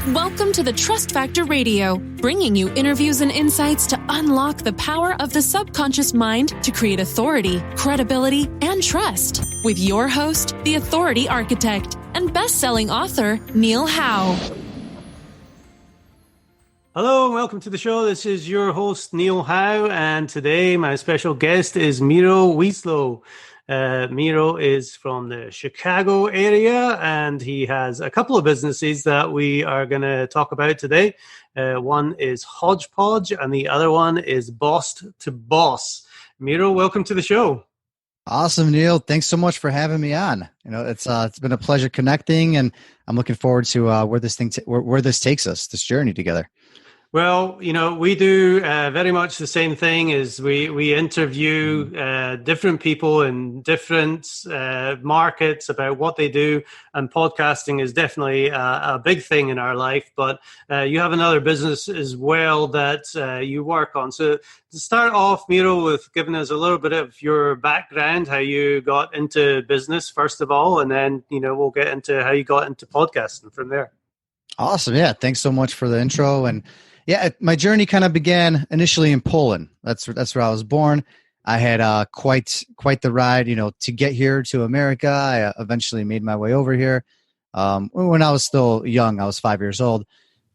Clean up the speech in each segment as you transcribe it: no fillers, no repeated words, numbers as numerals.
Welcome to the Trust Factor Radio, bringing you interviews and insights to unlock the power of the subconscious mind to create authority, credibility, and trust. With your host, the authority architect and best-selling author, Neil Howe. Hello and welcome to the show. This is your host, Neil Howe, and today my special guest is Miro Wcislo. Miro is from the Chicago area, and he has a couple of businesses that we are going to talk about today. One is HodgePodge, and the other one is Boss to Boss. Miro, welcome to the show. Awesome, Neil. Thanks so much for having me on. It's been a pleasure connecting, and I'm looking forward to where this takes us, this journey together. Well, we do very much the same thing. Is we interview different people in different markets about what they do, and podcasting is definitely a big thing in our life. But you have another business as well that you work on. So to start off, Miro, with giving us a little bit of your background, how you got into business first of all, and then we'll get into how you got into podcasting from there. Awesome, yeah. Thanks so much for the intro. And yeah, my journey kind of began initially in Poland. That's where I was born. I had quite the ride, to get here to America. I eventually made my way over here. When I was still young, I was 5 years old.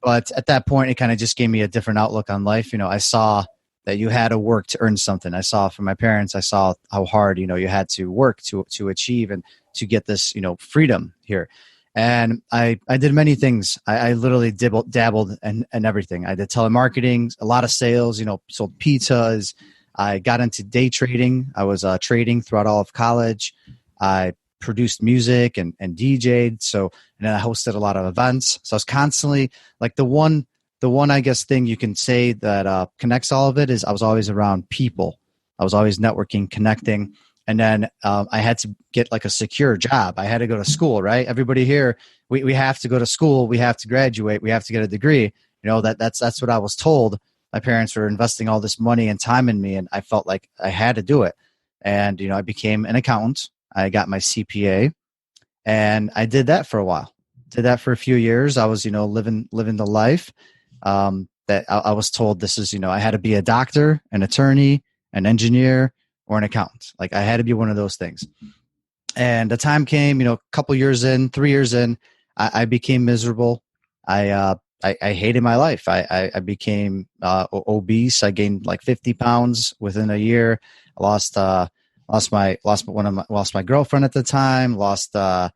But at that point, it kind of just gave me a different outlook on life. I saw that you had to work to earn something. I saw from my parents, I saw how hard, you had to work to achieve and to get this, freedom here. And I did many things. I literally dabbled in everything. I did telemarketing, a lot of sales, sold pizzas. I got into day trading. I was trading throughout all of college. I produced music and DJ'd. And then I hosted a lot of events. So I was constantly like the one, I guess, thing you can say that connects all of it is I was always around people. I was always networking, connecting. And then I had to get like a secure job. I had to go to school, right? Everybody here, we have to go to school. We have to graduate. We have to get a degree. That's what I was told. My parents were investing all this money and time in me, and I felt like I had to do it. And, I became an accountant. I got my CPA, and I did that for a while. Did that for a few years. I was, living the life that I was told this is, I had to be a doctor, an attorney, an engineer, or an accountant. Like I had to be one of those things. And the time came, a couple years in, 3 years in, I became miserable. I hated my life. I became obese. I gained like 50 pounds within a year. I lost my girlfriend at the time, lost a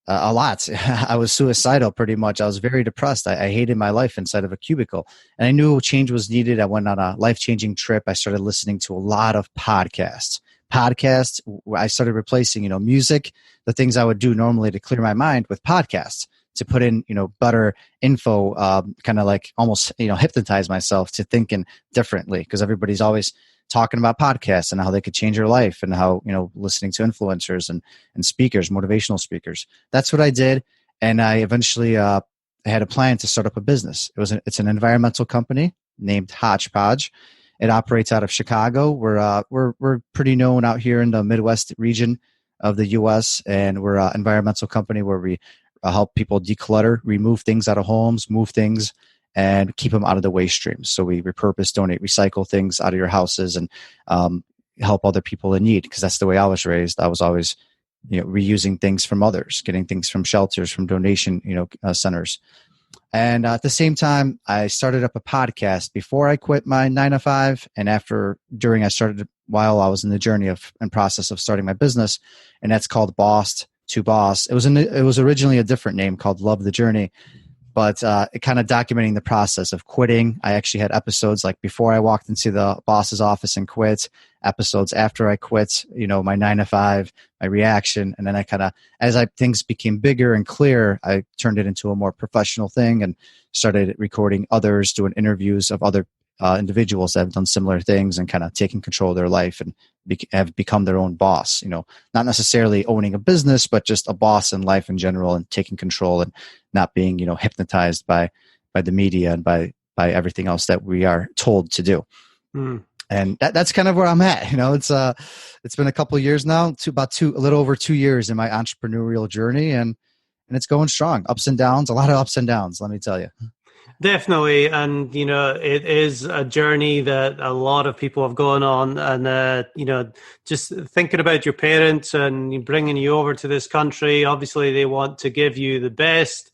lot. I was suicidal pretty much. I was very depressed. I hated my life inside of a cubicle, and I knew change was needed. I went on a life-changing trip. I started listening to a lot of podcasts. I started replacing, music, the things I would do normally to clear my mind, with podcasts to put in, better info, kind of like almost, hypnotize myself to thinking differently, because everybody's always talking about podcasts and how they could change your life, and how, listening to influencers and speakers, motivational speakers. That's what I did. And I eventually had a plan to start up a business. It's an environmental company named HodgePodge. It operates out of Chicago. We're pretty known out here in the Midwest region of the U.S., and we're an environmental company where we help people declutter, remove things out of homes, move things, and keep them out of the waste streams. So we repurpose, donate, recycle things out of your houses, and help other people in need, because that's the way I was raised. I was always, reusing things from others, getting things from shelters, from donation, centers. And at the same time, I started up a podcast before I quit my 9-to-5, and during I started while I was in the journey and process of starting my business, and that's called Boss to Boss. It was originally a different name called Love the Journey. But it kind of documenting the process of quitting. I actually had episodes like before I walked into the boss's office and quit, episodes after I quit, my 9-to-5, my reaction. And then I kind of, as things became bigger and clear, I turned it into a more professional thing and started recording others, doing interviews of other individuals that have done similar things and kind of taking control of their life and have become their own boss, not necessarily owning a business, but just a boss in life in general, and taking control and not being, hypnotized by the media and by everything else that we are told to do. And that's kind of where I'm at. It's been a couple of years now, a little over 2 years in my entrepreneurial journey. And and it's going strong. Ups and downs, a lot of ups and downs, let me tell you. Definitely. And, it is a journey that a lot of people have gone on. And, just thinking about your parents and bringing you over to this country, obviously they want to give you the best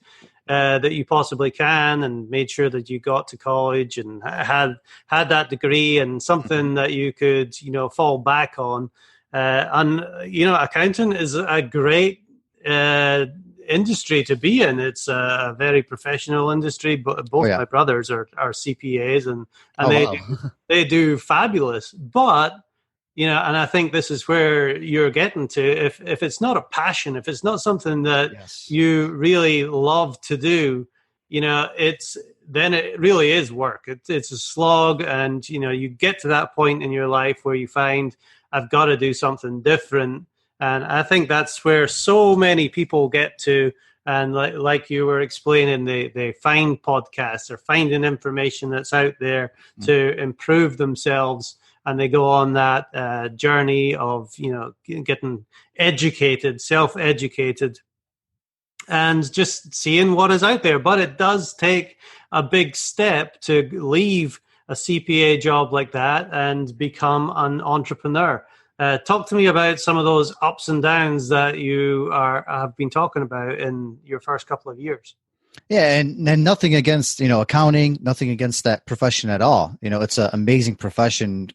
that you possibly can, and made sure that you got to college and had that degree and something that you could, fall back on. Accounting is a great industry to be in. It's a very professional industry, but both my brothers are CPAs, and they do fabulous. But and I think this is where you're getting to. If it's not a passion, if it's not something that you really love to do, then it really is work. It's a slog, and you get to that point in your life where you find, I've got to do something different. And I think that's where so many people get to. And like you were explaining, they find podcasts or finding information that's out there to improve themselves. And they go on that journey of, getting educated, self-educated, and just seeing what is out there. But it does take a big step to leave a CPA job like that and become an entrepreneur. Talk to me about some of those ups and downs that you have been talking about in your first couple of years. Yeah, and nothing against, accounting, nothing against that profession at all. It's an amazing profession,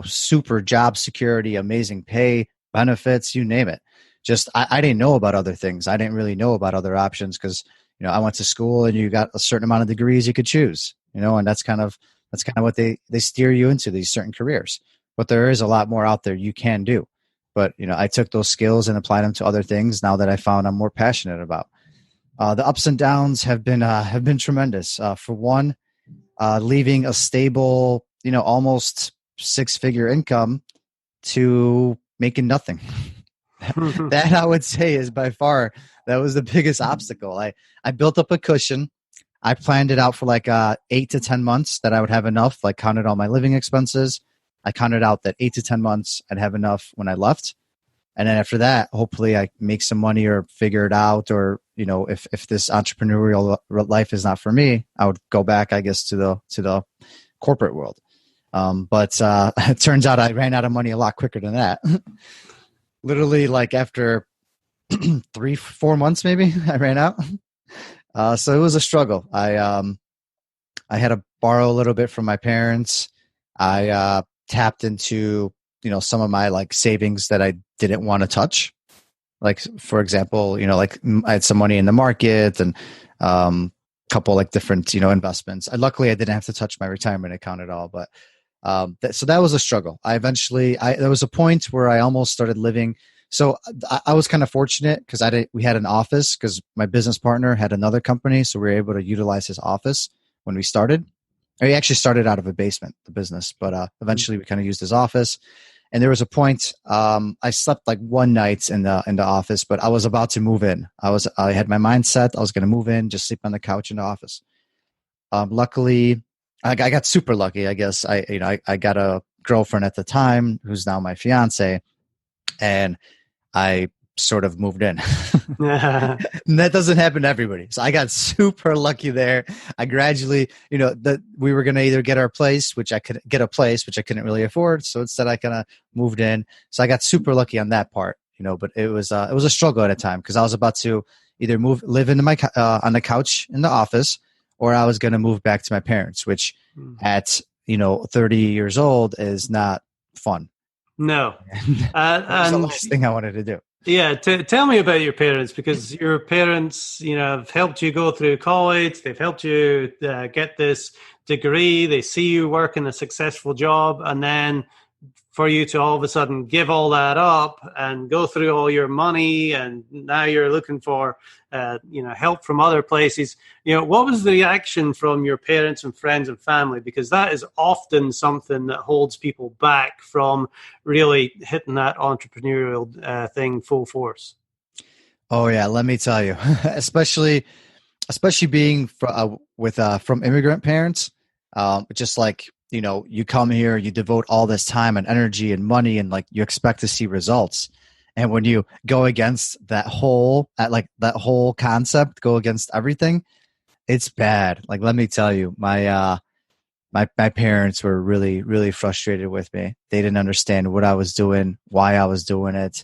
super job security, amazing pay, benefits, you name it. Just, I didn't know about other things. I didn't really know about other options because, I went to school and you got a certain amount of degrees you could choose, and that's kind of what they steer you into, these certain careers. But there is a lot more out there you can do. But, I took those skills and applied them to other things now that I found I'm more passionate about. The ups and downs have been tremendous. For one, leaving a stable, almost 6-figure income to making nothing. That I would say is by far, that was the biggest obstacle. I built up a cushion. I planned it out for like 8 to 10 months that I would have enough, like counted all my living expenses. I counted out that 8 to 10 months I'd have enough when I left. And then after that, hopefully I make some money or figure it out. Or, if this entrepreneurial life is not for me, I would go back, I guess, to the corporate world. But it turns out I ran out of money a lot quicker than that. Literally like after 3-4 months, maybe I ran out. So it was a struggle. I had to borrow a little bit from my parents. I tapped into, some of my like savings that I didn't want to touch. Like, for example, like I had some money in the market and couple like different, investments. Luckily I didn't have to touch my retirement account at all, but so that was a struggle. There was a point where I almost started living. So I was kind of fortunate because we had an office because my business partner had another company. So we were able to utilize his office when we started. He actually started out of a basement, the business, but eventually we kind of used his office. And there was a point I slept like one night in the office, but I was about to move in. I had my mind set. I was going to move in, just sleep on the couch in the office. Luckily, I got super lucky. I guess I got a girlfriend at the time who's now my fiance, and I sort of moved in. And that doesn't happen to everybody. So I got super lucky there. I gradually, that we were going to either get our place, which I could get a place, which I couldn't really afford. So instead I kind of moved in. So I got super lucky on that part, but it was a struggle at a time because I was about to either live into my, on the couch in the office, or I was going to move back to my parents, which at, 30 years old is not fun. No. That's the last thing I wanted to do. Yeah, tell me about your parents, because your parents, have helped you go through college. They've helped you get this degree. They see you work in a successful job, and then for you to all of a sudden give all that up and go through all your money, and now you're looking for, help from other places. What was the reaction from your parents and friends and family? Because that is often something that holds people back from really hitting that entrepreneurial thing full force. Oh yeah, let me tell you, especially being from immigrant parents, just like, you come here, you devote all this time and energy and money, and like you expect to see results. And when you go against that whole concept, go against everything, it's bad. Like, let me tell you, my parents were really, really frustrated with me. They didn't understand what I was doing, why I was doing it.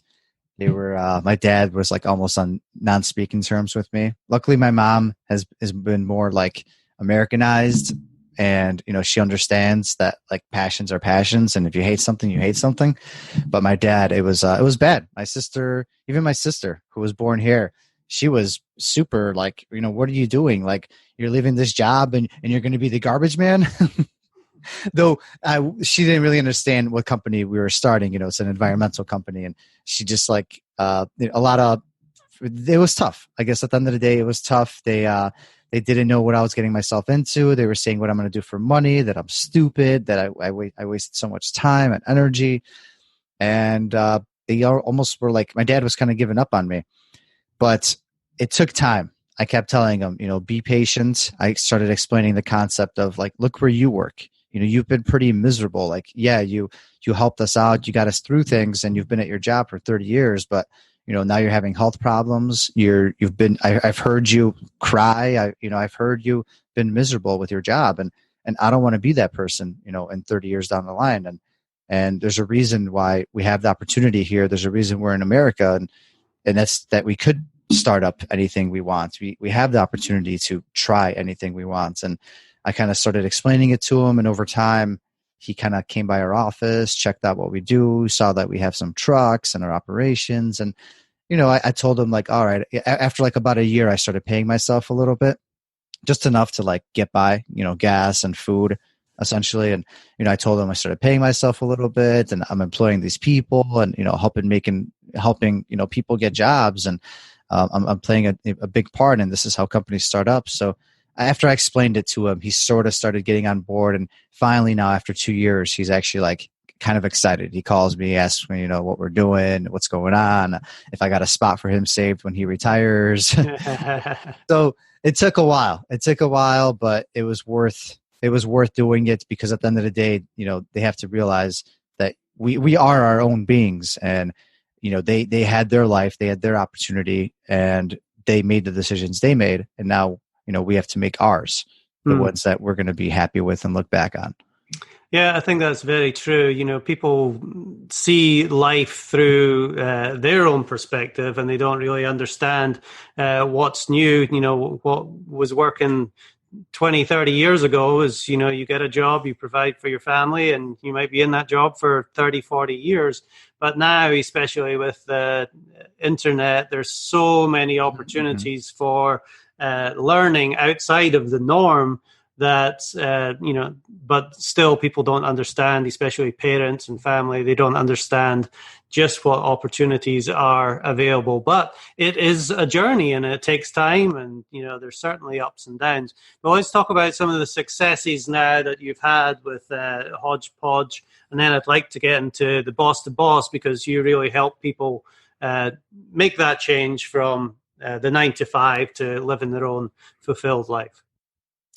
They were, my dad was like almost on non-speaking terms with me. Luckily, my mom has been more like Americanized, and she understands that like passions are passions, and if you hate something, you hate something. But my dad, it was bad. My sister, who was born here, she was super like, what are you doing? Like, you're leaving this job and you're going to be the garbage man. Though she didn't really understand what company we were starting. It's an environmental company, and she just like it was tough. I guess at the end of the day, it was tough. They didn't know what I was getting myself into. They were saying what I'm going to do for money, that I'm stupid, that I wasted so much time and energy, and they almost were like, my dad was kind of giving up on me. But it took time. I kept telling him, be patient. I started explaining the concept of like, look where you work. You've been pretty miserable. Like, yeah, you helped us out. You got us through things, and you've been at your job for 30 years, but now you're having health problems. I've heard you cry. I've heard you been miserable with your job, and I don't want to be that person, in 30 years down the line. And there's a reason why we have the opportunity here. There's a reason we're in America, and that's that we could start up anything we want. We have the opportunity to try anything we want. And I kind of started explaining it to him. And over time, he kind of came by our office, checked out what we do, saw that we have some trucks and our operations. And, I told him like, all right, after like about a year, I started paying myself a little bit, just enough to like get by, gas and food essentially. And, I told him I started paying myself a little bit, and I'm employing these people and, helping, people get jobs. And I'm playing a big part, and this is how companies start up. So after I explained it to him, he sort of started getting on board. And finally now, after 2 years, he's actually like kind of excited. He calls me, asks me, what we're doing, what's going on, if I got a spot for him saved when he retires. So it took a while, but it was worth doing it, because at the end of the day, they have to realize that we are our own beings, and they had their life, they had their opportunity, and they made the decisions they made. And now, we have to make ours, the ones that we're going to be happy with and look back on. Yeah, I think that's very true. People see life through their own perspective, and they don't really understand what's new. What was working 20, 30 years ago is, you get a job, you provide for your family, and you might be in that job for 30, 40 years. But now, especially with the internet, there's so many opportunities for learning outside of the norm that, but still people don't understand, especially parents and family. They don't understand just what opportunities are available. But it is a journey, and it takes time, and, there's certainly ups and downs. But let's talk about some of the successes now that you've had with HodgePodge. And then I'd like to get into the boss to boss, because you really help people make that change from the 9 to 5 to living their own fulfilled life.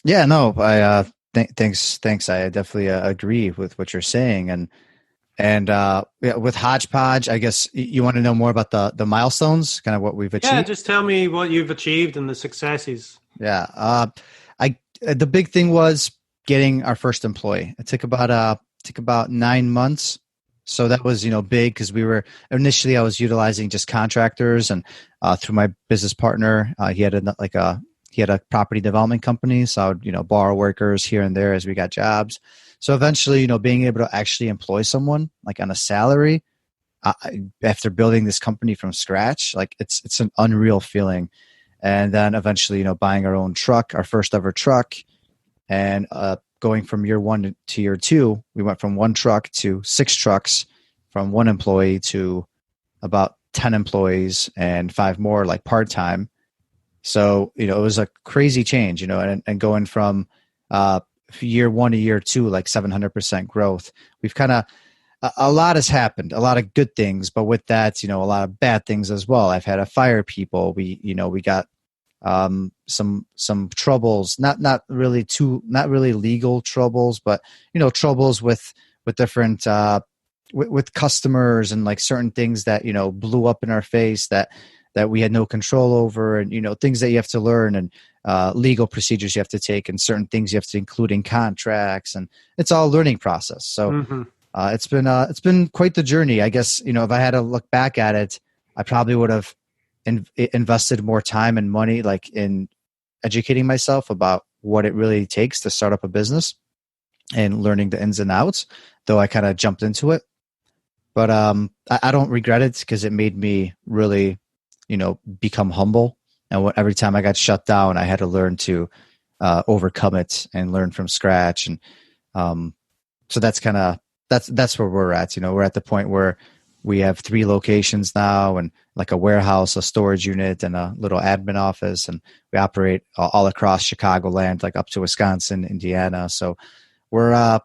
Yeah, no, I thanks. I definitely agree with what you're saying, and with HodgePodge, I guess you want to know more about the milestones, kind of what we've achieved. Yeah, just tell me what you've achieved and the successes. Yeah, the big thing was getting our first employee. It took about 9 months. So that was, big, because I was utilizing just contractors, and through my business partner, he had a property development company. So I would, borrow workers here and there as we got jobs. So eventually, being able to actually employ someone like on a salary after building this company from scratch, like it's an unreal feeling. And then eventually, buying our own truck, our first ever truck, and going from year 1 to year 2, we went from 1 truck to 6 trucks, from 1 employee to about 10 employees and 5 more like part-time. So, it was a crazy change, and going from year 1 to year 2, like 700% growth. We've kind of, a lot has happened, a lot of good things, but with that, a lot of bad things as well. I've had to fire people. We got some troubles, not really legal troubles, but, troubles with different with customers and like certain things that, blew up in our face that we had no control over, and, things that you have to learn, and legal procedures you have to take, and certain things you have to include in contracts, and it's all a learning process. So it's been quite the journey. I guess, if I had to look back at it, I probably would have invested more time and money like in educating myself about what it really takes to start up a business and learning the ins and outs, though I kind of jumped into it. But I don't regret it, because it made me really, become humble. And every time I got shut down, I had to learn to overcome it and learn from scratch. And so that's where we're at. We're at the point where we have 3 locations now, and like a warehouse, a storage unit, and a little admin office. And we operate all across Chicagoland, like up to Wisconsin, Indiana. So we're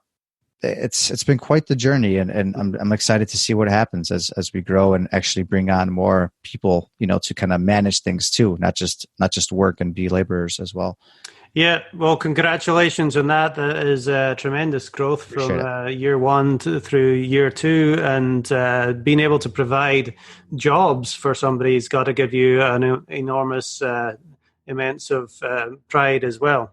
it's been quite the journey, and I'm excited to see what happens as we grow and actually bring on more people, to kind of manage things too, not just work and be laborers as well. Yeah, well, congratulations on that. That is tremendous growth from year 1 through year 2, and being able to provide jobs for somebody has got to give you an enormous, immense of pride as well.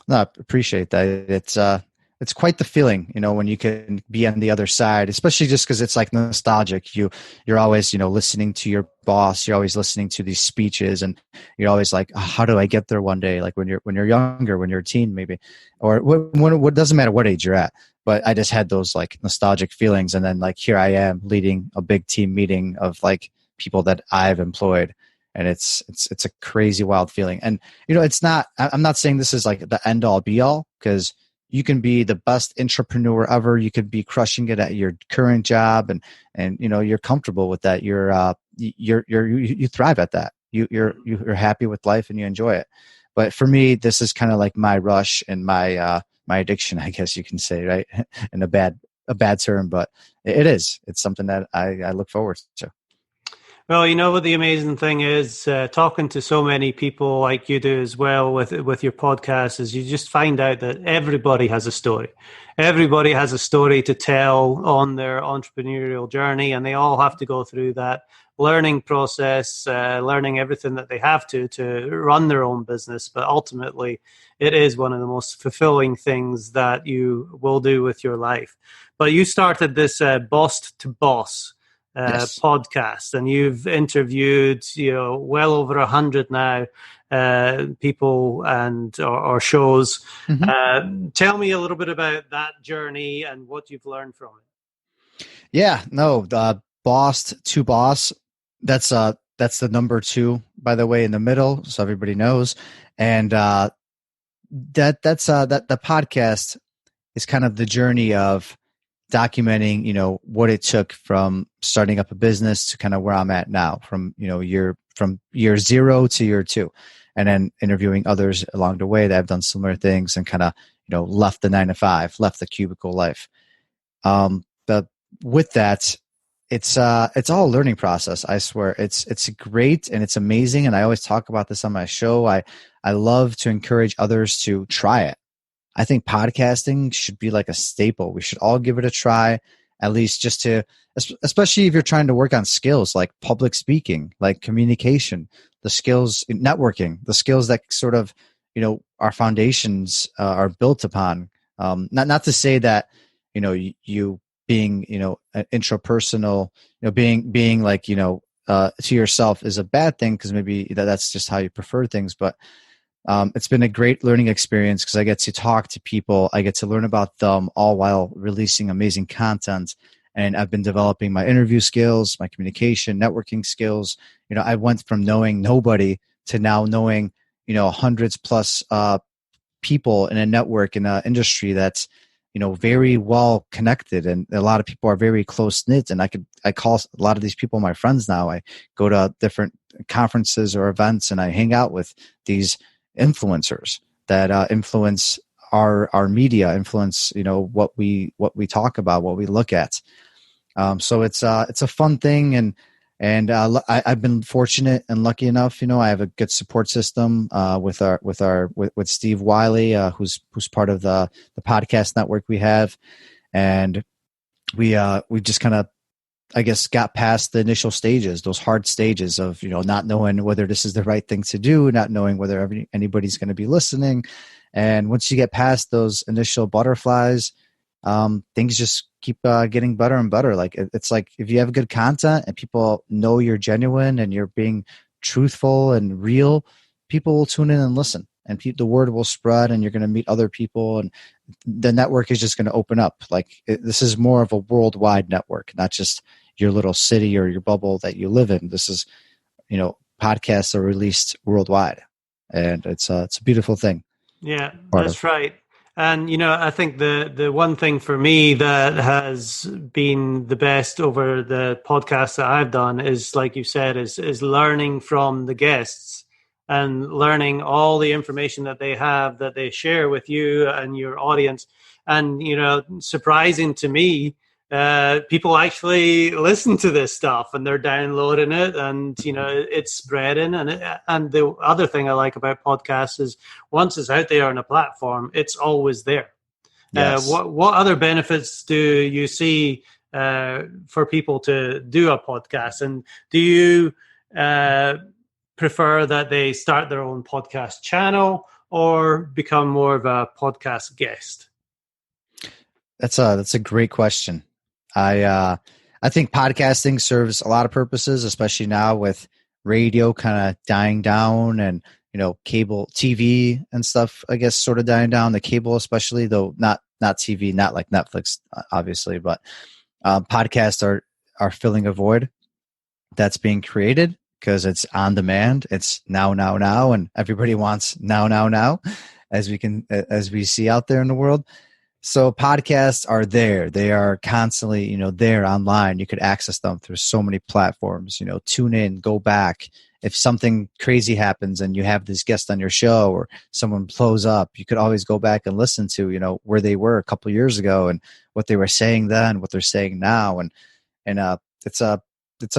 No, I appreciate that. It's quite the feeling, when you can be on the other side, especially just because it's like nostalgic. You're always, listening to your boss. You're always listening to these speeches, and you're always like, oh, how do I get there one day? Like when you're younger, when you're a teen, maybe, or what doesn't matter what age you're at. But I just had those like nostalgic feelings, and then like here I am leading a big team meeting of like people that I've employed. And it's a crazy, wild feeling. And, I'm not saying this is like the end all be all, because you can be the best entrepreneur ever. You could be crushing it at your current job, and you're comfortable with that. You thrive at that. You're happy with life and you enjoy it. But for me, this is kind of like my rush and my addiction, I guess you can say, right? In a bad term, but it's something that I look forward to. Well, what the amazing thing is, talking to so many people like you do as well with your podcast, is you just find out that everybody has a story. Everybody has a story to tell on their entrepreneurial journey, and they all have to go through that learning process, learning everything that they have to run their own business. But ultimately, it is one of the most fulfilling things that you will do with your life. But you started this Boss to Boss Yes. podcast, and you've interviewed well over 100 now people and or shows. Tell me a little bit about that journey and what you've learned from it. Yeah, no, Boss to Boss, that's the number 2, by the way, in the middle, so everybody knows. And that's that the podcast is kind of the journey of documenting, what it took from starting up a business to kind of where I'm at now, from year 0 to year 2, and then interviewing others along the way that have done similar things and kind of left the 9-to-5, left the cubicle life. But with that, it's all a learning process. I swear, it's great and it's amazing, and I always talk about this on my show. I love to encourage others to try it. I think podcasting should be like a staple. We should all give it a try, at least just to, especially if you're trying to work on skills like public speaking, like communication, the skills, networking, the skills that sort of, our foundations are built upon. Not to say that, you being, intrapersonal, being like, to yourself is a bad thing, because maybe that's just how you prefer things. But it's been a great learning experience, because I get to talk to people. I get to learn about them, all while releasing amazing content. And I've been developing my interview skills, my communication, networking skills. I went from knowing nobody to now knowing, hundreds plus people in a network, in an industry that's, very well connected. And a lot of people are very close knit. And I call a lot of these people my friends now. I go to different conferences or events, and I hang out with these influencers that influence our media, influence what we talk about, what we look at. So it's a fun thing, and I've been fortunate and lucky enough. I have a good support system with Steve Wiley, who's part of the podcast network we have, and we just kind of, I guess, got past the initial stages, those hard stages of, not knowing whether this is the right thing to do, not knowing whether anybody's going to be listening. And once you get past those initial butterflies, things just keep getting better and better. Like it's like if you have good content and people know you're genuine and you're being truthful and real, people will tune in and listen, and the word will spread, and you're going to meet other people, and the network is just going to open up. Like this is more of a worldwide network, not just your little city or your bubble that you live in. This is, podcasts are released worldwide, and it's a beautiful thing. Yeah, that's right. And, I think the one thing for me that has been the best over the podcasts that I've done is, like you said, is learning from the guests and learning all the information that they have, that they share with you and your audience. And, surprising to me, people actually listen to this stuff and they're downloading it, and it's spreading. And the other thing I like about podcasts is once it's out there on a platform, it's always there. Yes. What other benefits do you see for people to do a podcast? And do you prefer that they start their own podcast channel or become more of a podcast guest? That's a great question. I think podcasting serves a lot of purposes, especially now with radio kind of dying down and, cable TV and stuff, I guess, sort of dying down, the cable especially, though not TV, not like Netflix, obviously, but podcasts are filling a void that's being created because it's on demand. It's now, and everybody wants now, as we see out there in the world. So podcasts are there. They are constantly, there online. You could access them through so many platforms, tune in, go back. If something crazy happens and you have this guest on your show or someone blows up, you could always go back and listen to, where they were a couple of years ago and what they were saying then, what they're saying now. And it's a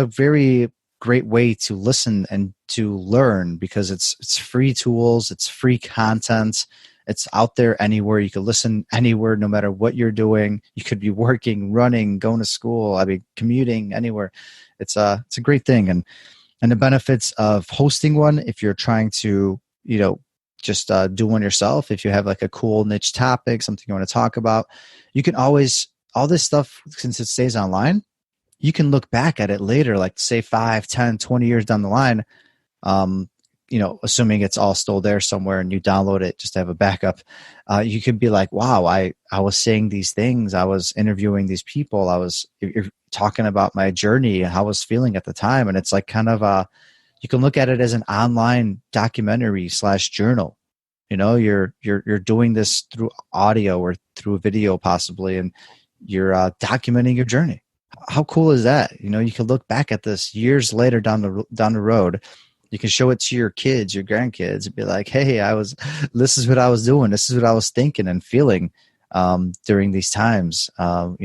very great way to listen and to learn because it's free tools. It's free content. It's out there anywhere. You can listen anywhere, no matter what you're doing. You could be working, running, going to school, commuting, anywhere. It's a great thing. And the benefits of hosting one, if you're trying to, just do one yourself, if you have like a cool niche topic, something you want to talk about, you can always, all this stuff, since it stays online, you can look back at it later, like say 5, 10, 20 years down the line, assuming it's all still there somewhere and you download it just to have a backup, you could be like, wow, I was saying these things. I was interviewing these people. You're talking about my journey and how I was feeling at the time. And it's like kind of you can look at it as an online documentary / journal. You're doing this through audio or through video possibly, and you're documenting your journey. How cool is that? You can look back at this years later down the road. You can show it to your kids, your grandkids, and be like, "Hey, this is what I was doing. This is what I was thinking and feeling during these times, of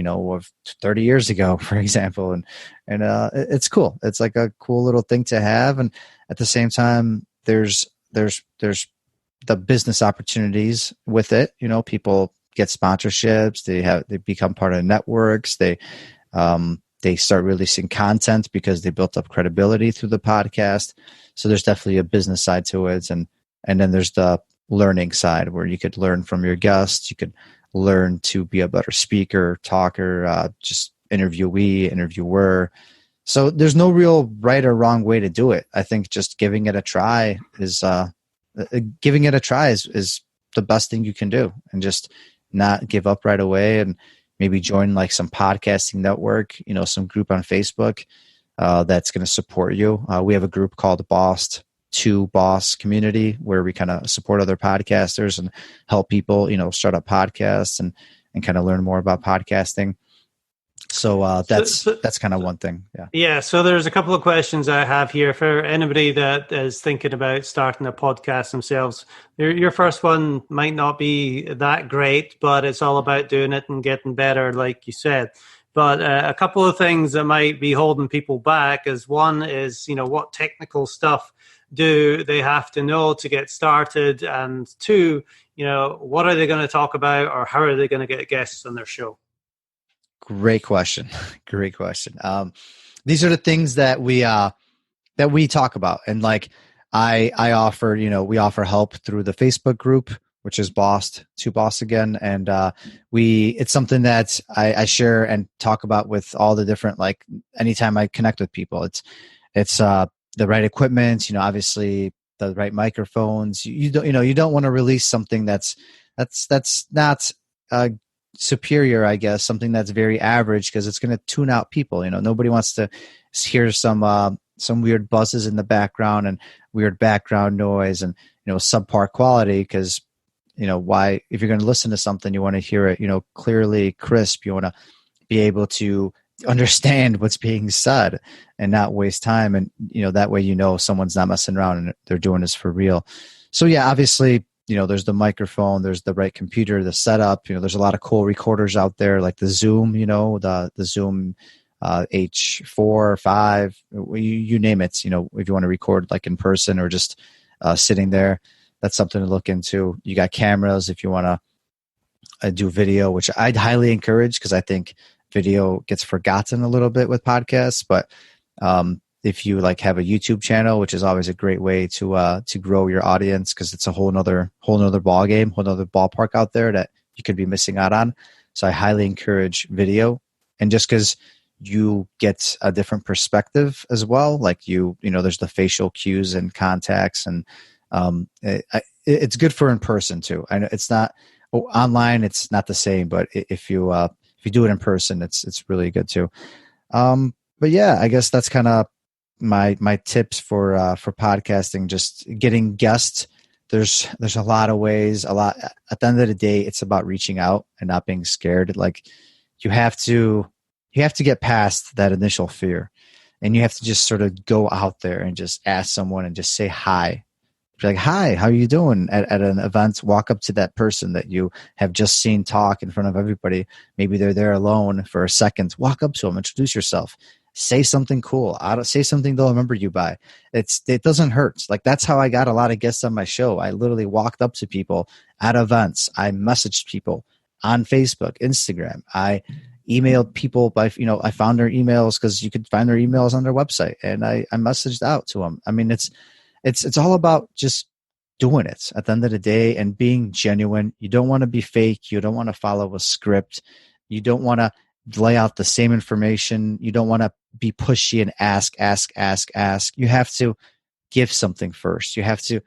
30 years ago, for example." And it's cool. It's like a cool little thing to have. And at the same time, there's the business opportunities with it. People get sponsorships. They become part of networks. They start releasing content because they built up credibility through the podcast. So there's definitely a business side to it. And then there's the learning side where you could learn from your guests. You could learn to be a better speaker, talker, just interviewer. So there's no real right or wrong way to do it. I think just giving it a try is the best thing you can do, and just not give up right away, and maybe join like some podcasting network, some group on Facebook that's going to support you. We have a group called Boss to Boss Community where we kind of support other podcasters and help people, start up podcasts and kind of learn more about podcasting. So that's kind of one thing. Yeah. Yeah. So there's a couple of questions I have here for anybody that is thinking about starting a podcast themselves. Your first one might not be that great, but it's all about doing it and getting better, like you said. But a couple of things that might be holding people back is, one is, what technical stuff do they have to know to get started? And two, what are they going to talk about, or how are they going to get guests on their show? Great question. Great question. These are the things that we talk about. And like I offer, we offer help through the Facebook group, which is Boss to Boss Again. And it's something that I share and talk about with all the different, like anytime I connect with people, it's the right equipment, obviously the right microphones. You don't want to release something that's not superior, I guess, something that's very average, because it's going to tune out people. Nobody wants to hear some weird buzzes in the background and weird background noise and subpar quality, because why, if you're going to listen to something, you want to hear it clearly, crisp. You want to be able to understand what's being said and not waste time, and that way someone's not messing around and they're doing this for real. So yeah, obviously there's the microphone, there's the right computer, the setup. There's a lot of cool recorders out there, like the Zoom, the Zoom H4, 5, you name it. If you want to record like in person or just sitting there, that's something to look into. You got cameras if you want to do video, which I'd highly encourage, because I think video gets forgotten a little bit with podcasts. But if you like have a YouTube channel, which is always a great way to grow your audience, because it's a whole nother ball game, whole nother ballpark out there that you could be missing out on. So I highly encourage video, and just because you get a different perspective as well, like there's the facial cues and contacts, and it's good for in person too. I know it's not online; it's not the same, but if you do it in person, it's really good too. But yeah, I guess that's kind of my tips for podcasting. Just getting guests. There's a lot of ways. At the end of the day, it's about reaching out and not being scared. Like you have to get past that initial fear, and you have to just sort of go out there and just ask someone and just say hi. Be like, hi, how are you doing at an event? Walk up to that person that you have just seen talk in front of everybody. Maybe they're there alone for a second. Walk up to them, introduce yourself, say something cool. Say something they'll remember you by. It doesn't hurt. Like that's how I got a lot of guests on my show. I literally walked up to people at events. I messaged people on Facebook, Instagram. I emailed people by, I found their emails because you could find their emails on their website, and I messaged out to them. I mean, it's all about just doing it at the end of the day and being genuine. You don't want to be fake. You don't want to follow a script. You don't want to lay out the same information. You don't want to be pushy and ask. You have to give something first. You have to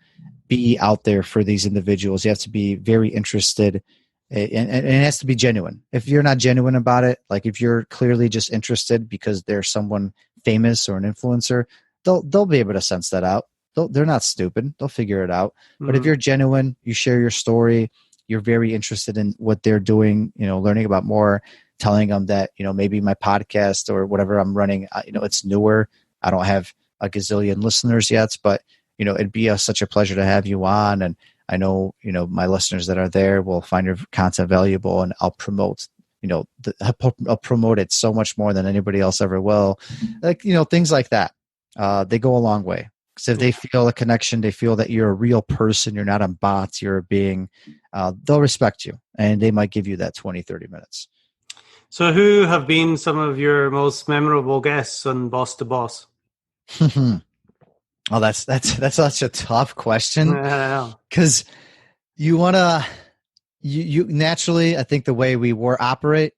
be out there for these individuals. You have to be very interested, and it has to be genuine. If you're not genuine about it, like if you're clearly just interested because they're someone famous or an influencer, they'll be able to sense that out. They're not stupid. They'll figure it out. Mm-hmm. But if you're genuine, you share your story, you're very interested in what they're doing, learning about more, telling them that, maybe my podcast or whatever I'm running, it's newer. I don't have a gazillion listeners yet, but, it'd be such a pleasure to have you on. And I know, my listeners that are there will find your content valuable, and I'll promote, I'll promote it so much more than anybody else ever will. Like, things like that. They go a long way. So if they feel a connection, they feel that you're a real person, you're not a bot, you're a being, they'll respect you, and they might give you that 20, 30 minutes. So who have been some of your most memorable guests on Boss to Boss? Oh, that's such a tough question, because you want to, you naturally, I think the way we operate,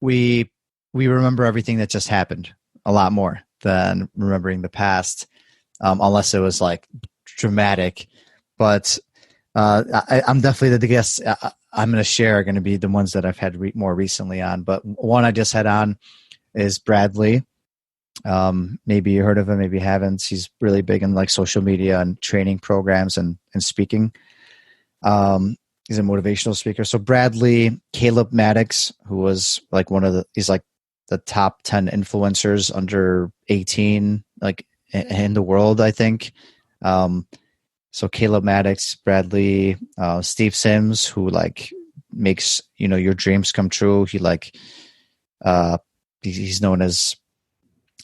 we remember everything that just happened a lot more than remembering the past. Unless it was like dramatic, but I'm definitely the guests I'm going to share are going to be the ones that I've had more recently on. But one I just had on is Bradley. Maybe you heard of him, maybe you haven't. He's really big in like social media and training programs and speaking. He's a motivational speaker. So Bradley, Caleb Maddox, who was like he's like the top 10 influencers under 18, like in the world, I think. So Caleb Maddox, Bradley, Steve Sims, who like makes, your dreams come true. He he's known as,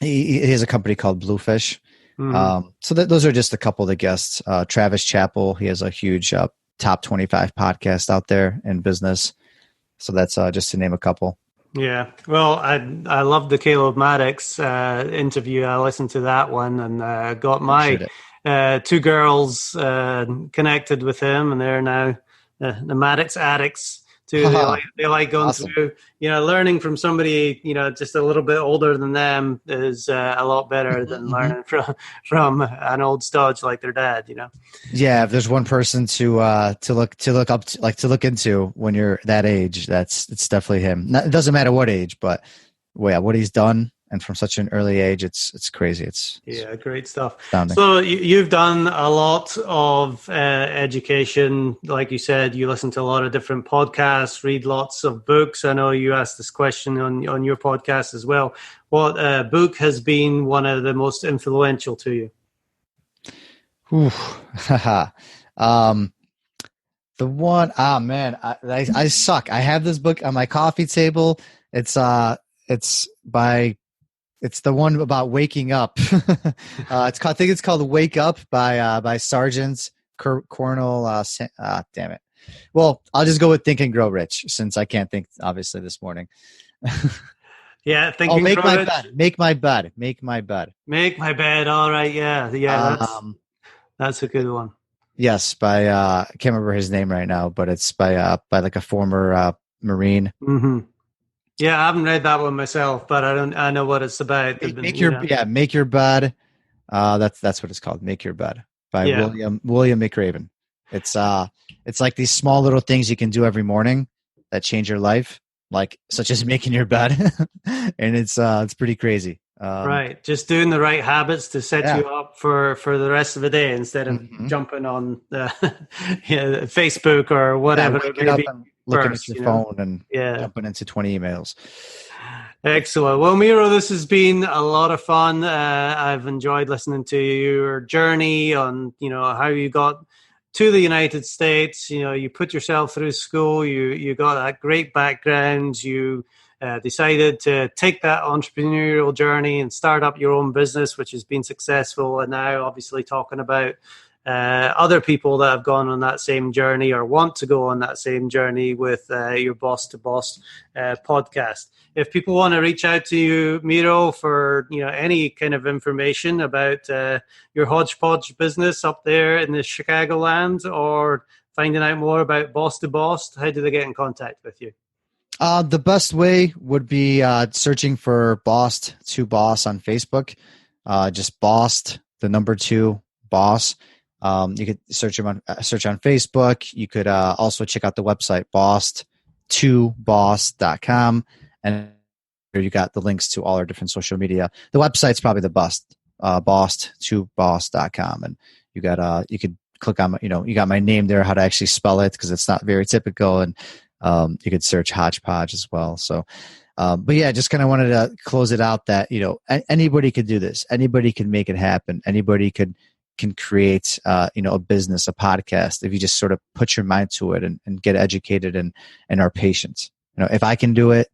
he has a company called Bluefish. So those are just a couple of the guests. Travis Chappell, he has a huge top 25 podcast out there in business. So that's just to name a couple. Yeah, well, I loved the Caleb Maddox interview. I listened to that one and got my two girls connected with him, and they're now the Maddox addicts too. They like going Awesome. through, learning from somebody, just a little bit older than them is a lot better than learning from an old stodge like their dad. Yeah, if there's one person to look into when you're that age, it's definitely him. It doesn't matter what age, but what he's done, and from such an early age, it's crazy. It's great stuff. astounding. So you've done a lot of education, like you said. You listen to a lot of different podcasts, read lots of books. I know you asked this question on your podcast as well. What book has been one of the most influential to you? The one, man, I suck. I have this book on my coffee table. It's the one about waking up. I think it's called "Wake Up" by Sergeant Colonel. Damn it. Well, I'll just go with "Think and Grow Rich" since I can't think obviously this morning. Yeah, think. Make my bed. Make my bed. Make my bed. Make my bed. All right. Yeah. That's a good one. Yes, by I can't remember his name right now, but it's by like a former Marine. Mm-hmm. Yeah, I haven't read that one myself, but I know what it's about. Make your bed. That's what it's called. Make Your Bed by William McRaven. It's like these small little things you can do every morning that change your life, like such as making your bed, and it's pretty crazy. Right, just doing the right habits to set you up for the rest of the day instead of jumping on Facebook or whatever. Looking at your phone and jumping into 20 emails. Excellent. Well, Miro, this has been a lot of fun. I've enjoyed listening to your journey on, how you got to the United States. You put yourself through school. You got that great background. You decided to take that entrepreneurial journey and start up your own business, which has been successful. And now, obviously, talking about other people that have gone on that same journey or want to go on that same journey with your Boss to Boss podcast. If people want to reach out to you, Miro, for any kind of information about your HodgePodge business up there in the Chicagoland, or finding out more about Boss to Boss, how do they get in contact with you? The best way would be searching for Boss to Boss on Facebook. Just Boss, the number 2 Boss. You could search on Facebook. You could also check out the website boss2boss.com, and you got the links to all our different social media. The website's probably the best, boss2boss.com, and you could click on you got my name there, how to actually spell it, because it's not very typical, and you could search HodgePodge as well. So, but yeah, just kind of wanted to close it out that anybody could do this. Anybody can make it happen. Anybody can create a business, a podcast, if you just sort of put your mind to it and get educated and are patient. If I can do it,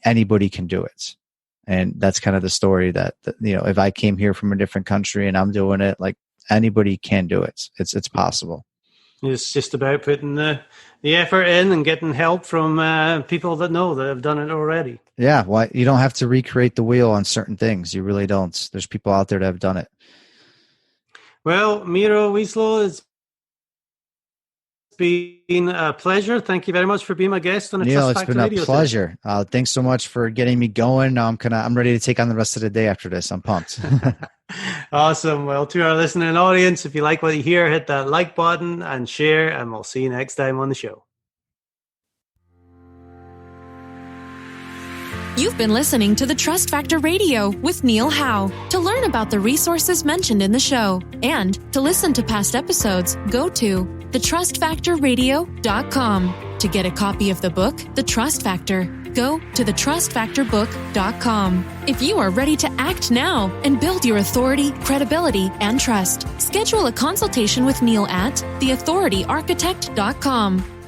anybody can do it. And that's kind of the story that if I came here from a different country and I'm doing it, like, anybody can do it. It's possible. It's just about putting the effort in and getting help from people that have done it already. Yeah, well, you don't have to recreate the wheel on certain things. You really don't. There's people out there that have done it. Well, Miro Wcislo, it's been a pleasure. Thank you very much for being my guest on Neil, Trust Factor Radio. It's been a pleasure. Thanks so much for getting me going. Now I'm ready to take on the rest of the day after this. I'm pumped. Awesome. Well, to our listening audience, if you like what you hear, hit that like button and share, and we'll see you next time on the show. You've been listening to the Trust Factor Radio with Neil Howe. To learn about the resources mentioned in the show and to listen to past episodes, go to thetrustfactorradio.com. To get a copy of the book, The Trust Factor, go to thetrustfactorbook.com. If you are ready to act now and build your authority, credibility, and trust, schedule a consultation with Neil at theauthorityarchitect.com.